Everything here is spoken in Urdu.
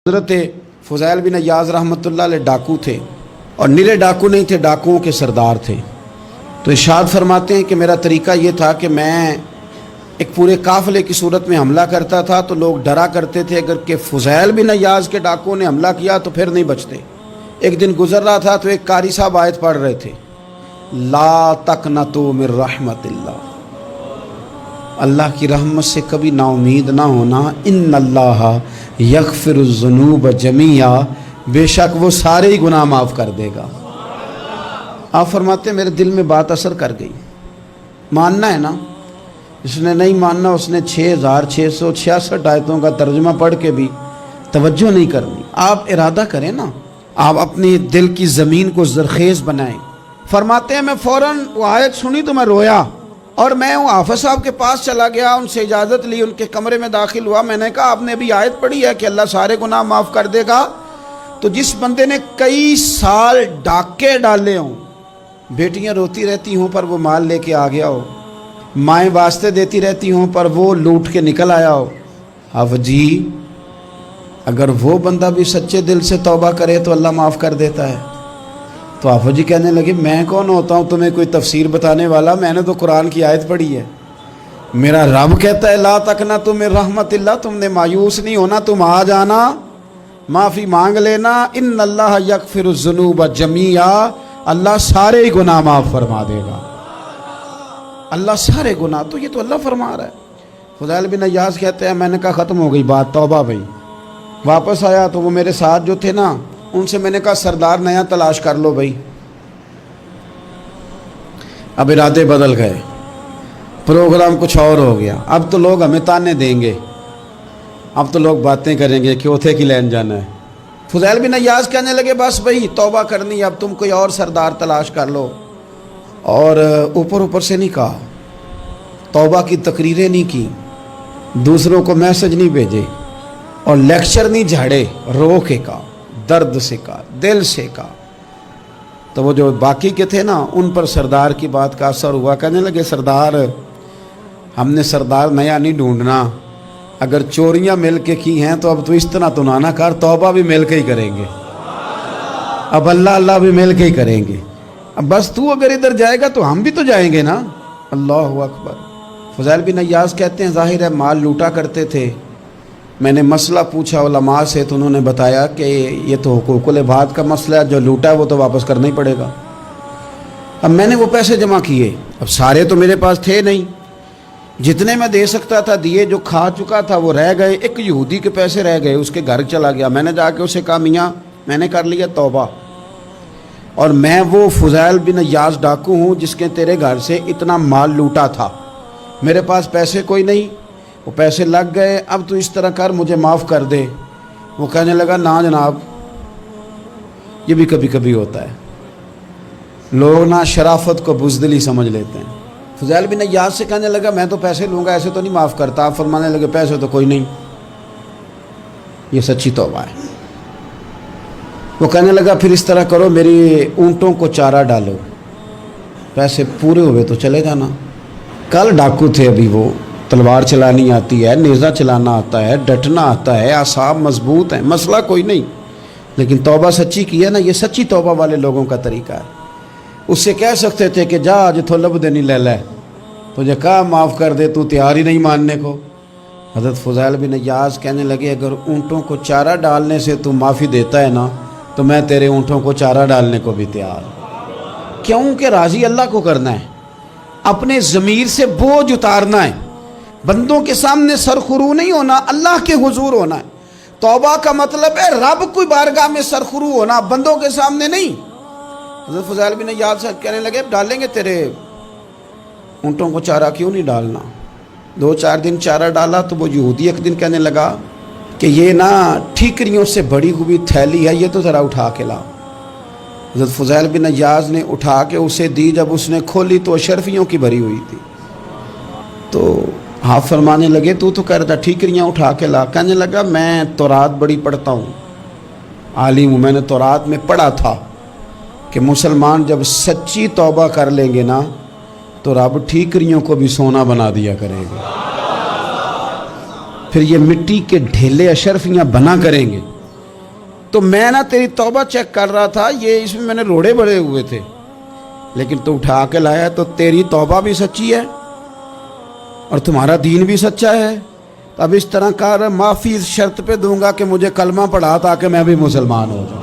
حضرت فضیل بن عیاض رحمۃ اللہ علیہ ڈاکو تھے، اور نرے ڈاکو نہیں تھے، ڈاکوؤں کے سردار تھے۔ تو ارشاد فرماتے ہیں کہ میرا طریقہ یہ تھا کہ میں ایک پورے قافلے کی صورت میں حملہ کرتا تھا تو لوگ ڈرا کرتے تھے اگر کہ فضیل بن عیاض کے ڈاکوؤں نے حملہ کیا تو پھر نہیں بچتے۔ ایک دن گزر رہا تھا تو ایک قاری صاحب آیت پڑھ رہے تھے، لا تقنطوا من رحمت اللہ، اللہ کی رحمت سے کبھی نا امید نہ ہونا، ان اللہ یغفر الذنوب جمیعا، بے شک وہ سارے ہی گناہ معاف کر دے گا۔ آپ فرماتے ہیں میرے دل میں بات اثر کر گئی، ماننا ہے نا۔ جس نے نہیں ماننا اس نے 6666 آیتوں کا ترجمہ پڑھ کے بھی توجہ نہیں کرنی۔ آپ ارادہ کریں نا، آپ اپنی دل کی زمین کو زرخیز بنائیں۔ فرماتے ہیں میں فوراً وہ آیت سنی تو میں رویا، اور میں وہ حافظ صاحب کے پاس چلا گیا، ان سے اجازت لی، ان کے کمرے میں داخل ہوا۔ میں نے کہا آپ نے ابھی آیت پڑھی ہے کہ اللہ سارے گناہ معاف کر دے گا؟ تو جس بندے نے کئی سال ڈاکے ڈالے ہوں، بیٹیاں روتی رہتی ہوں پر وہ مال لے کے آ گیا ہو، مائیں واسطے دیتی رہتی ہوں پر وہ لوٹ کے نکل آیا ہو، اب جی اگر وہ بندہ بھی سچے دل سے توبہ کرے تو اللہ معاف کر دیتا ہے۔ تو آفو جی کہنے لگے میں کون ہوتا ہوں تمہیں کوئی تفسیر بتانے والا، میں نے تو قرآن کی آیت پڑھی ہے، میرا رب کہتا ہے لا تقنطوا من رحمت اللہ، تم نے مایوس نہیں ہونا، تم آ جانا، معافی مانگ لینا، ان اللہ یغفر الذنوب جمیعا، اللہ سارے ہی گناہ معاف فرما دے گا، اللہ سارے گناہ۔ تو یہ تو اللہ فرما رہا ہے۔ فضیل بن عیاض کہتے ہیں میں نے کہا ختم ہو گئی بات، توبہ بھائی۔ واپس آیا تو وہ میرے ساتھ جو تھے نا ان سے میں نے کہا سردار نیا تلاش کر لو بھائی۔ اب ارادے بدل گئے، پروگرام کچھ اور ہو گیا، اب تو لوگ ہمیں تانے دیں گے، اب تو لوگ باتیں کریں گے کہ اوتھے کی لین جانا ہے۔ فضیل بن عیاض کہنے لگے بس بھائی توبہ کرنی، اب تم کوئی اور سردار تلاش کر لو۔ اور اوپر سے نہیں کہا، توبہ کی تقریریں نہیں کی، دوسروں کو میسج نہیں بھیجے، اور لیکچر نہیں جھاڑے، رو کے کہا، درد سے کہا، دل سے کہا۔ تو وہ جو باقی کے تھے نا ان پر سردار کی بات کا اثر ہوا، کہنے لگے سردار ہم نے سردار نیا نہیں ڈھونڈنا، اگر چوریاں مل کے کی ہیں تو اب تو اس طرح تو نہ کر، توبہ بھی مل کے ہی کریں گے، اب اللہ بھی مل کے ہی کریں گے، اب بس تو اگر ادھر جائے گا تو ہم بھی تو جائیں گے نا۔ اللہ اکبر۔ فضیل بن عیاض کہتے ہیں ظاہر ہے مال لوٹا کرتے تھے، میں نے مسئلہ پوچھا علماء سے تو انہوں نے بتایا کہ یہ تو حقوق العباد کا مسئلہ ہے، جو لوٹا ہے وہ تو واپس کرنا ہی پڑے گا۔ اب میں نے وہ پیسے جمع کیے، اب سارے تو میرے پاس تھے نہیں، جتنے میں دے سکتا تھا دیے، جو کھا چکا تھا وہ رہ گئے، ایک یہودی کے پیسے رہ گئے، اس کے گھر چلا گیا، میں نے جا کے اسے کہا میاں میں نے کر لیا توبہ، اور میں وہ فضیل بن عیاض ڈاکو ہوں جس کے تیرے گھر سے اتنا مال لوٹا تھا، میرے پاس پیسے کوئی نہیں، وہ پیسے لگ گئے، اب تو اس طرح کر مجھے معاف کر دے۔ وہ کہنے لگا نا جناب، یہ بھی کبھی کبھی ہوتا ہے، لوگ نا شرافت کو بزدلی سمجھ لیتے ہیں۔ فضیل بن عیاض سے کہنے لگا میں تو پیسے لوں گا، ایسے تو نہیں معاف کرتا۔ آپ فرمانے لگے پیسے تو کوئی نہیں، یہ سچی توبہ ہے۔ وہ کہنے لگا پھر اس طرح کرو میری اونٹوں کو چارہ ڈالو، پیسے پورے ہوئے تو چلے جانا۔ کل ڈاکو تھے، ابھی وہ تلوار چلانی آتی ہے، نیزہ چلانا آتا ہے، ڈٹنا آتا ہے، اعصاب مضبوط ہیں، مسئلہ کوئی نہیں، لیکن توبہ سچی کی ہے نا، یہ سچی توبہ والے لوگوں کا طریقہ ہے۔ اس سے کہہ سکتے تھے کہ جا آج تو لب دینی لے لے، تجھے کہا معاف کر دے، تو تیار ہی نہیں ماننے کو۔ حضرت فضیل بن عیاض کہنے لگے اگر اونٹوں کو چارہ ڈالنے سے تو معافی دیتا ہے نا تو میں تیرے اونٹوں کو چارہ ڈالنے کو بھی تیار ہوں، کیونکہ راضی اللہ کو کرنا ہے، اپنے ضمیر سے بوجھ اتارنا ہے، بندوں کے سامنے سرخرو نہیں ہونا، اللہ کے حضور ہونا ہے۔ توبہ کا مطلب ہے رب کی بارگاہ میں سرخرو ہونا، بندوں کے سامنے نہیں۔ حضرت فضیل بن عیاض سے کہنے لگے ڈالیں گے تیرے اونٹوں کو چارہ، کیوں نہیں ڈالنا؟ 2-4 دن چارہ ڈالا تو وہ یہودی ایک دن کہنے لگا کہ یہ نا ٹھیکریوں سے بڑی ہوئی تھیلی ہے، یہ تو ذرا اٹھا کے لا۔ حضرت فضیل بن عیاض نے اٹھا کے اسے دی، جب اس نے کھولی تو اشرفیوں کی بھری ہوئی تھی۔ تو آپ فرمانے لگے تو کہہ رہا تھا ٹھیکریاں اٹھا کے لا۔ کہنے لگا میں تورات بڑی پڑھتا ہوں، عالم ہوں، میں نے تورات میں پڑھا تھا کہ مسلمان جب سچی توبہ کر لیں گے نا تو رب ٹھیکریوں کو بھی سونا بنا دیا کرے گا، پھر یہ مٹی کے ڈھیلے اشرفیاں بنا کریں گے، تو میں نا تیری توبہ چیک کر رہا تھا، یہ اس میں میں نے روڑے بھرے ہوئے تھے، لیکن تو اٹھا کے لایا تو تیری توبہ بھی سچی ہے اور تمہارا دین بھی سچا ہے۔ اب اس طرح کا معافی اس شرط پہ دوں گا کہ مجھے کلمہ پڑھا تاکہ میں بھی مسلمان ہو جاؤں۔